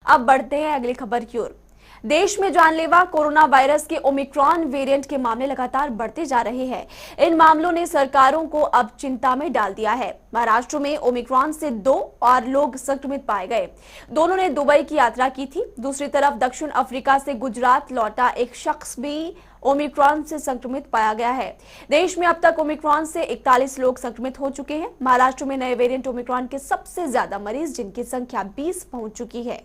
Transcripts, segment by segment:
अब बढ़ते हैं अगली खबर की ओर। देश में जानलेवा कोरोना वायरस के ओमिक्रॉन वेरिएंट के मामले लगातार बढ़ते जा रहे हैं। इन मामलों ने सरकारों को अब चिंता में डाल दिया है। महाराष्ट्र में ओमिक्रॉन से 2 और लोग संक्रमित पाए गए। दोनों ने दुबई की यात्रा की थी। दूसरी तरफ दक्षिण अफ्रीका से गुजरात लौटा एक शख्स भी ओमिक्रॉन से संक्रमित पाया गया है। देश में अब तक ओमिक्रॉन से 41 लोग संक्रमित हो चुके हैं। महाराष्ट्र में नए वेरिएंट ओमिक्रॉन के सबसे ज्यादा मरीज, जिनकी संख्या 20 पहुंच चुकी है।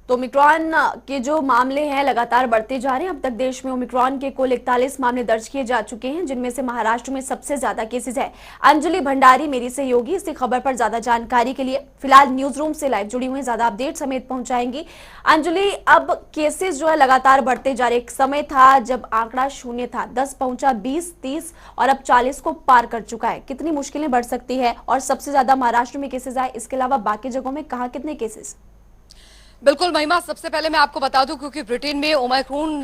तो ओमिक्रॉन के जो मामले हैं लगातार बढ़ते जा रहे हैं। अब तक देश में ओमिक्रॉन के कुल 41 मामले दर्ज किए जा चुके हैं, जिनमें से महाराष्ट्र में सबसे ज्यादा केसेस है। अंजलि भंडारी मेरी सहयोगी इसी खबर पर ज्यादा जानकारी के लिए फिलहाल न्यूज रूम से लाइव जुड़ी हुई, ज्यादा अपडेट समेत पहुंचाएंगी। अंजलि, अब केसेस जो है लगातार बढ़ते जा रहे। एक समय था जब आंकड़ा 0 था, 10 पहुंचा, 20, 30 और अब 40 को पार कर चुका है। कितनी मुश्किलें बढ़ सकती है और सबसे ज्यादा महाराष्ट्र में केसेस आए, इसके अलावा बाकी जगहों में कहां कितने केसेस? बिल्कुल महिमा, सबसे पहले मैं आपको बता दूं क्योंकि ब्रिटेन में ओमिक्रॉन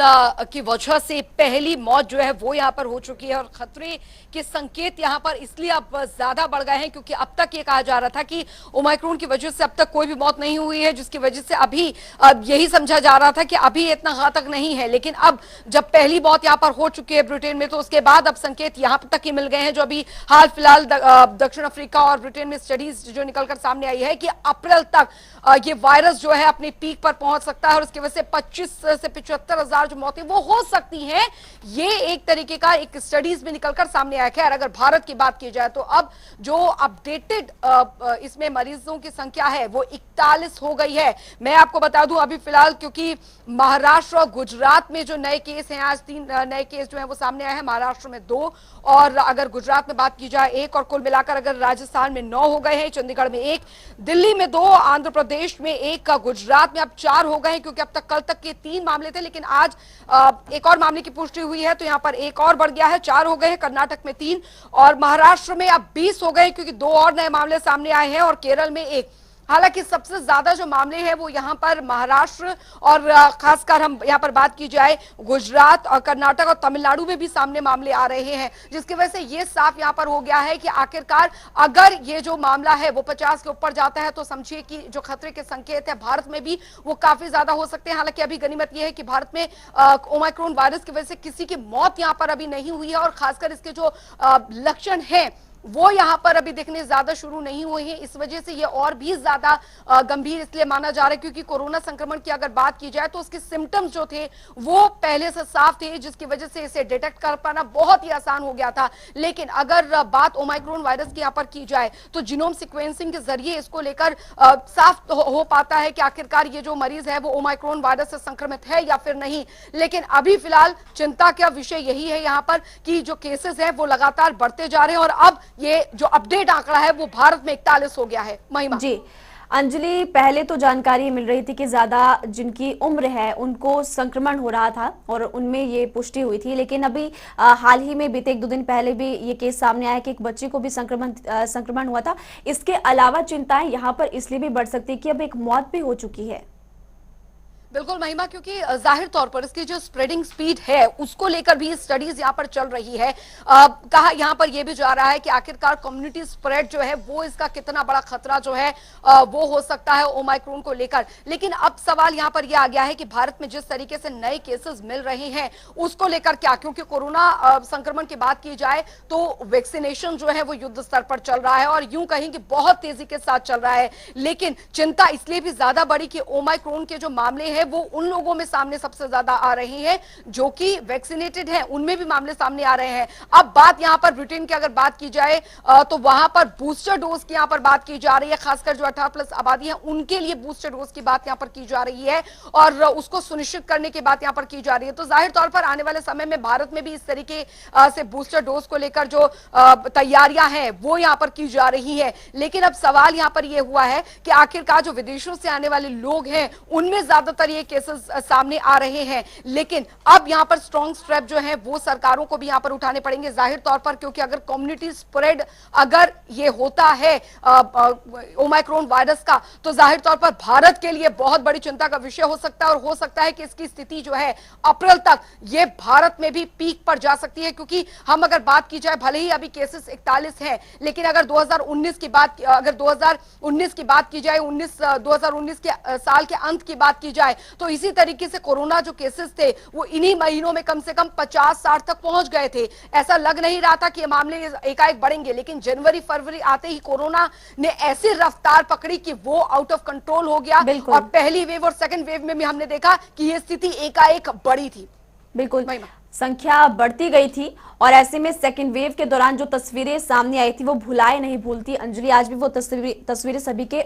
की वजह से पहली मौत जो है वो यहां पर हो चुकी है और खतरे के संकेत यहां पर इसलिए अब ज्यादा बढ़ गए हैं क्योंकि अब तक ये कहा जा रहा था कि ओमिक्रॉन की वजह से अब तक कोई भी मौत नहीं हुई है, जिसकी वजह से अभी अब यही समझा जा रहा था कि अभी इतना घातक नहीं है। लेकिन अब जब पहली मौत यहां पर हो चुकी है ब्रिटेन में, तो उसके बाद अब संकेत यहां तक ही मिल गए हैं जो अभी हाल फिलहाल दक्षिण अफ्रीका और ब्रिटेन में स्टडीज जो निकलकर सामने आई है कि अप्रैल तक ये वायरस जो है अपनी पीक पर पहुंच सकता है और उसकी वजह से 25 से 75 हजार जो मौतें वो हो सकती हैं। ये एक तरीके का एक स्टडीज में निकलकर सामने आया है। अगर भारत की बात की जाए तो अब जो अपडेटेड इसमें मरीजों की संख्या है वो 41 हो गई है। मैं आपको बता दूं अभी फिलहाल क्योंकि महाराष्ट्र और गुजरात में जो नए केस हैं, आज 3 नए केस जो है वो सामने आए हैं। महाराष्ट्र में 2 और अगर गुजरात में बात की जाए 1 और कुल मिलाकर अगर राजस्थान में 9 हो गए हैं, चंडीगढ़ में 1, दिल्ली में 2, आंध्र प्रदेश में 1, गुजरात में अब 4 हो गए हैं क्योंकि अब तक कल तक के 3 मामले थे, लेकिन आज एक और मामले की पुष्टि हुई है तो यहां पर 1 और बढ़ गया है, 4 हो गए हैं। कर्नाटक में 3 और महाराष्ट्र में अब 20 हो गए क्योंकि 2 और नए मामले सामने आए हैं और केरल में 1। हालांकि सबसे ज्यादा जो मामले हैं वो यहां पर महाराष्ट्र और खासकर हम यहां पर बात की जाए गुजरात और कर्नाटक और तमिलनाडु में भी सामने मामले आ रहे हैं, जिसकी वजह से ये साफ यहां पर हो गया है कि आखिरकार अगर ये जो मामला है वो 50 के ऊपर जाता है तो समझिए कि जो खतरे के संकेत है भारत में भी वो काफी ज्यादा हो सकते हैं। हालांकि अभी गनीमत यह है कि भारत में ओमिक्रॉन वायरस की वजह से किसी की मौत यहां पर अभी नहीं हुई है और खासकर इसके जो लक्षण है वो यहां पर अभी दिखने ज्यादा शुरू नहीं हुए हैं। इस वजह से ये और भी ज्यादा गंभीर इसलिए माना जा रहा है क्योंकि कोरोना संक्रमण की अगर बात की जाए तो उसके सिम्टम्स जो थे वो पहले से साफ थे, जिसकी वजह से इसे डिटेक्ट कर पाना बहुत ही आसान हो गया था। लेकिन अगर बात ओमिक्रॉन वायरस की यहां पर की जाए तो जीनोम सीक्वेंसिंग के जरिए इसको लेकर साफ हो पाता है कि आखिरकार ये जो मरीज है वो ओमिक्रॉन वायरस से संक्रमित है या फिर नहीं। लेकिन अभी फिलहाल चिंता का विषय यही है यहां पर कि जो केसेस है वो लगातार बढ़ते जा रहे हैं और अब ये जो अपडेट आंकड़ा है वो भारत में 41 हो गया है। महिमा जी अंजलि, पहले तो जानकारी मिल रही थी कि ज्यादा जिनकी उम्र है उनको संक्रमण हो रहा था और उनमें ये पुष्टि हुई थी, लेकिन अभी हाल ही में बीते 1-2 दिन पहले भी ये केस सामने आया कि एक बच्चे को भी संक्रमण हुआ था। इसके अलावा चिंताएं यहाँ पर इसलिए भी बढ़ सकती है कि अब एक मौत भी हो चुकी है। बिल्कुल महिमा, क्योंकि जाहिर तौर पर इसकी जो स्प्रेडिंग स्पीड है उसको लेकर भी स्टडीज यहाँ पर चल रही है। कहा यहाँ पर यह भी जा रहा है कि आखिरकार कम्युनिटी स्प्रेड जो है वो इसका कितना बड़ा खतरा जो है वो हो सकता है ओमिक्रॉन को लेकर। लेकिन अब सवाल यहाँ पर यह आ गया है कि भारत में जिस तरीके से नए केसेस मिल रहे हैं उसको लेकर क्या, क्योंकि कोरोना संक्रमण की बात की जाए तो वैक्सीनेशन जो है वो युद्ध स्तर पर चल रहा है और यूं कहें कि बहुत तेजी के साथ चल रहा है। लेकिन चिंता इसलिए भी ज्यादा बड़ी कि ओमिक्रॉन के जो मामले वो उन लोगों में सामने सबसे ज्यादा आ रहे हैं जो कि वैक्सीनेटेड हैं, उनमें भी मामले सामने आ रहे हैं। अब बात यहां पर ब्रिटेन की अगर बात की जाए तो वहां पर बूस्टर डोज की यहां पर बात की जा रही है, खासकर जो 18+ आबादी है उनके लिए बूस्टर डोज की बात यहां पर की जा रही है और उसको सुनिश्चित करने की बात यहां पर की जा रही है। तो जाहिर तौर पर आने वाले समय में भारत में भी इस तरीके से बूस्टर डोज को लेकर जो तैयारियां हैं वो यहां पर की जा रही है। लेकिन अब सवाल यहां पर यह हुआ है कि आखिरकार जो विदेशों से आने वाले लोग हैं उनमें ज्यादातर पर ये केसेस सामने आ रहे हैं, लेकिन अब यहाँ पर स्ट्रॉन्ग स्टेप जो है वो सरकारों को भी यहाँ पर उठाने पड़ेंगे जाहिर तौर पर, क्योंकि अगर कम्युनिटी स्प्रेड अगर ये होता है ओमाइक्रोन वायरस का, तो जाहिर तौर पर भारत के लिए बहुत बड़ी चिंता का विषय हो सकता है, और हो सकता है कि इसकी स्थिति जो है अप्रैल तक ये भारत में भी पीक पर जा सकती है। क्योंकि हम अगर बात की जाए, भले ही अभी केसेस 41 हैं, लेकिन अगर 2019 की बात की जाए, 2019 के साल के अंत की बात की जाए, तो इसी तरीके से कोरोना जो केसेस थे वो इन्हीं महीनों में कम से कम 50-60 तक पहुंच गए थे। ऐसा लग नहीं रहा था कि ये मामले एकाएक बढ़ेंगे, लेकिन जनवरी फरवरी आते ही कोरोना ने ऐसी रफ्तार पकड़ी कि वो आउट ऑफ कंट्रोल हो गया, और पहली वेव और सेकंड वेव में भी हमने देखा कि ये स्थिति एकाएक बढ़ी थी। बिल्कुल संख्या बढ़ती गई थी, और ऐसे में सेकेंड वेव के दौरान जो तस्वीरें सामने आई थी वो भुलाए नहीं भूलती। अंजलि, आज भी वो तस्वीरें सभी के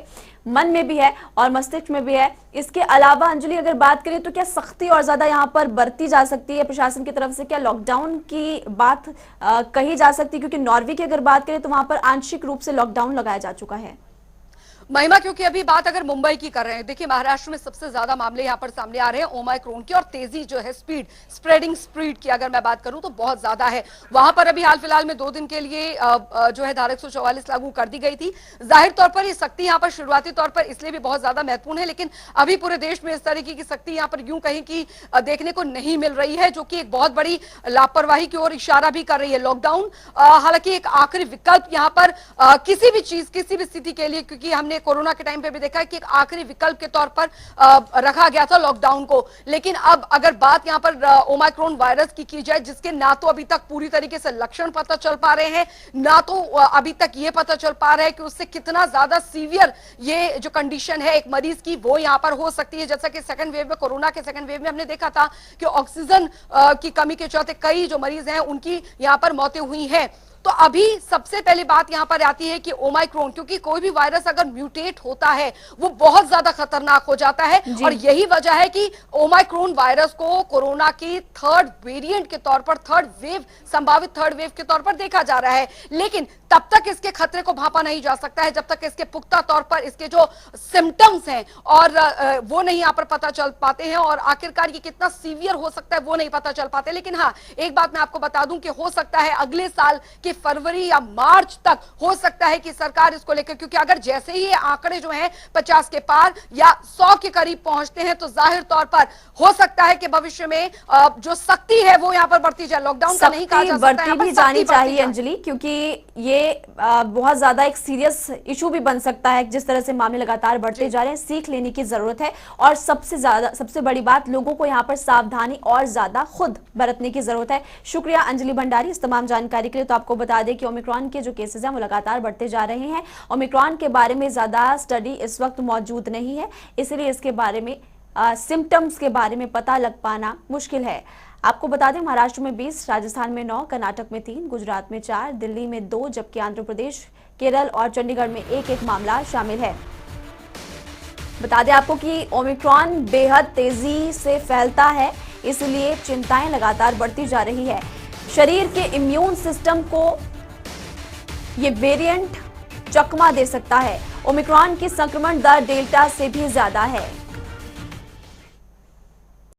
मन में भी है और मस्तिष्क में भी है। इसके अलावा अंजलि, अगर बात करें तो क्या सख्ती और ज्यादा यहाँ पर बरती जा सकती है प्रशासन की तरफ से? क्या लॉकडाउन की बात कही जा सकती है? क्योंकि नॉर्वे की अगर बात करें तो वहां पर आंशिक रूप से लॉकडाउन लगाया जा चुका है। महिमा, क्योंकि अभी बात अगर मुंबई की कर रहे हैं, देखिए महाराष्ट्र में सबसे ज्यादा मामले यहां पर सामने आ रहे हैं ओमाइक्रोन की, और तेजी जो है स्प्रेडिंग स्पीड की अगर मैं बात करूं तो बहुत ज्यादा है। वहां पर अभी हाल फिलहाल में 2 दिन के लिए जो है धारा 144 लागू कर दी गई थी। जाहिर तौर पर ये सख्ती यहां पर शुरुआती तौर पर इसलिए भी बहुत ज्यादा महत्वपूर्ण है, लेकिन अभी पूरे देश में इस तरीके की सख्ती यहां पर यूं कहीं की देखने को नहीं मिल रही है, जो कि एक बहुत बड़ी लापरवाही की ओर इशारा भी कर रही है। लॉकडाउन हालांकि एक आखिरी विकल्प यहां पर किसी भी चीज, किसी भी स्थिति के लिए, क्योंकि हमने कोरोना के टाइम पे भी देखा है कि एक आखिरी विकल्प के तौर पर रखा गया था लॉकडाउन को। लेकिन अब अगर बात यहां पर ओमाइक्रोन वायरस की जाए, जिसके ना तो अभी तक पूरी तरीके से लक्षण पता चल पा रहे हैं, ना तो अभी तक ये पता चल पा रहा है कि उससे कितना ज्यादा सीवियर ये जो कंडीशन है एक मरीज की वो यहां पर हो सकती है। जैसा कि सेकंड वेव में, कोरोना के सेकंड वेव में हमने देखा था कि ऑक्सीजन की कमी के चलते कई जो मरीज हैं उनकी यहां पर मौतें हुई हैं। तो अभी सबसे पहली बात यहां पर आती है कि ओमाइक्रोन, क्योंकि कोई भी वायरस अगर म्यूटेट होता है वो बहुत ज्यादा खतरनाक हो जाता है, और यही वजह है कि ओमाइक्रोन वायरस को कोरोना की थर्ड वेरिएंट के तौर पर, संभावित थर्ड वेव के तौर पर देखा जा रहा है। लेकिन तब तक इसके खतरे को भांपा नहीं जा सकता है जब तक इसके पुख्ता तौर पर इसके जो सिम्टम्स हैं और वो नहीं यहां पर पता चल पाते हैं, और आखिरकार ये कितना सीवियर हो सकता है वो नहीं पता चल पाते। लेकिन हाँ, एक बात मैं आपको बता दूं कि हो सकता है अगले साल के फरवरी या मार्च तक हो सकता है कि सरकार इसको लेकर, क्योंकि अगर जैसे ही ये आंकड़े जो हैं 50 के पार या 100 के करीब पहुंचते हैं, तो जाहिर तौर पर हो सकता है कि भविष्य में जो सख्ती है वो यहां पर बढ़ती जाए। लॉकडाउन का नहीं कहा जा सकता, बढ़ती भी जानी चाहिए अंजलि, क्योंकि ये बहुत ज्यादा एक सीरियस इशू भी बन सकता है। जिस तरह से मामले लगातार बढ़ते जा रहे हैं, सीख लेने की जरूरत है, और सबसे बड़ी बात, लोगों को यहाँ पर सावधानी और ज्यादा खुद बरतने की जरूरत है। शुक्रिया अंजलि भंडारी इस तमाम जानकारी के लिए। तो आपको बता दें कि ओमिक्रॉन के जो केसेस हैं वो लगातार बढ़ते जा रहे हैं। ओमिक्रॉन के बारे में ज्यादा स्टडी इस वक्त मौजूद नहीं है, इसलिए इसके बारे में सिम्टम्स के बारे में पता लग पाना मुश्किल है। आपको बता दें, महाराष्ट्र में 20, राजस्थान में 9, कर्नाटक में 3, गुजरात में 4, दिल्ली में 2, जबकि आंध्र प्रदेश, केरल और चंडीगढ़ में एक मामला शामिल है। बता दें आपको कि ओमिक्रॉन बेहद तेजी से फैलता है, इसलिए चिंताएं लगातार बढ़ती जा रही है। शरीर के इम्यून सिस्टम को ये वेरिएंट चकमा दे सकता है। ओमिक्रॉन की संक्रमण दर डेल्टा से भी ज्यादा है।